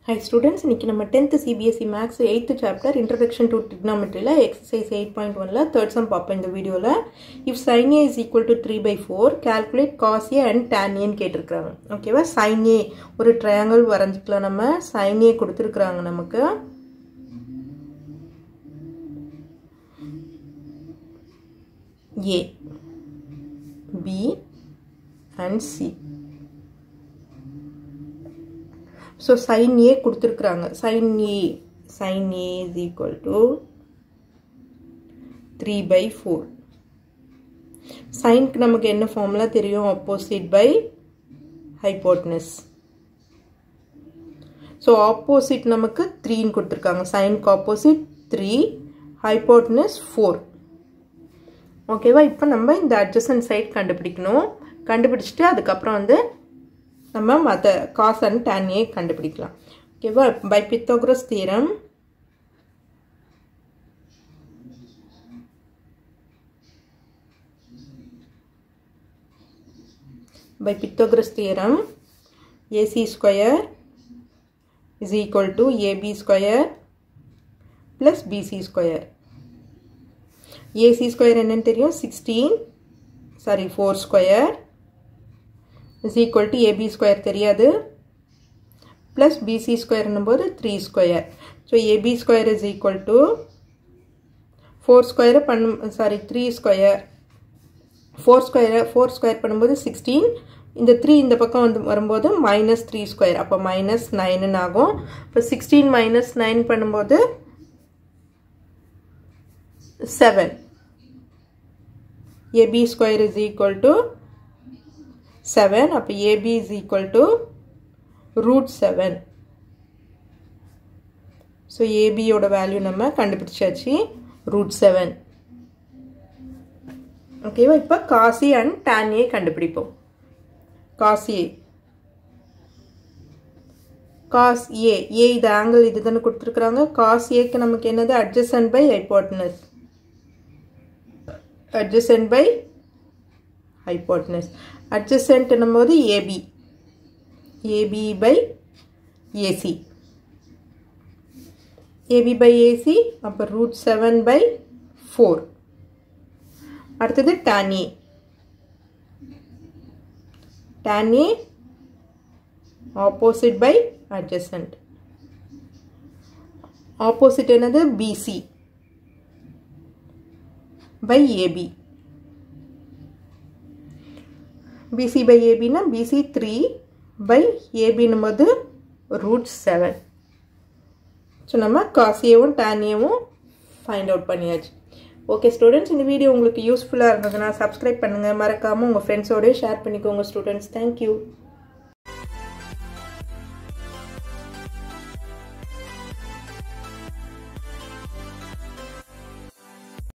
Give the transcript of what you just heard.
Hi students, இன்னைக்கு நம்ம 10th CBSE Maths 8th chapter Introduction to Trigonometry la exercise 8.1 la third sum பாப்போம் இந்த வீடியோல. If sin A is equal to 3/4, calculate cos A and tan A ன்னு கேட்டிருக்காங்க. ஓகேவா? sin A ஒரு triangle வரைஞ்சிக்கலாம் நம்ம. sin A கொடுத்திருக்காங்க நமக்கு. A, B and C. So sin A கொடுத்திருக்காங்க. sin A is equal to 3/4. sin க்கு நமக்கு என்ன ஃபார்முலா தெரியும்? opposite by hypotenuse. So opposite நமக்கு 3 ன்னு கொடுத்திருக்காங்க. sin க்கு opposite 3, hypotenuse 4. ஓகேவா? இப்போ நம்ம இந்த adjacent side கண்டுபிடிக்கணும். கண்டுபிடிச்சிட்டு அதுக்கு அப்புறம் வந்து நம்ம மற்ற cos and tan A கண்டுபிடிக்கலாம். ஓகேவா? by Pythagoras theorem AC square is equal to AB square plus BC square. AC square என்னன்னு தெரியும்? 4 square is equal to AB square தெரியாது plus BC square என்னும்போது 3 square. So AB square is equal to 4 square 3 square 4 square பண்ணும்போது 16. இந்த 3 இந்த பக்கம் வந்து வரும்போது minus 3 square. அப்போ minus 9 ஆகும். இப்போ 16 minus 9 பண்ணும்போது 7. AB square is equal to 7. அப்போ AB is equal to root 7. So AB யோட வேல்யூ நம்ம கண்டுபிடிச்சாச்சு root 7. ஓகேவா? இப்போ cos A and tan A கண்டுபிடிப்போம். cos A இது ஆங்கிள் இதுதானே கொடுத்துருக்குறாங்க. cos A க்கு நமக்கு என்னது? adjacent by hypotenuse. adjacent என்னும்போது AB by AC. AB by AC அப்போ root 7/4. அடுத்தது tan A. opposite by adjacent. opposite என்னது? BC by AB. BC by AB na BC 3 by AB நும்போது root 7. So நம்ம cos A வும் tan A வும் find out பண்ணியாச்சு. Okay students, இந்த video உங்களுக்கு யூஸ்ஃபுல்லாக இருந்ததுன்னா சப்ஸ்கிரைப் பண்ணுங்கள். மறக்காமல் உங்கள் ஃப்ரெண்ட்ஸோடய ஷேர் பண்ணிக்கோங்க ஸ்டூடெண்ட்ஸ். தேங்க்யூ.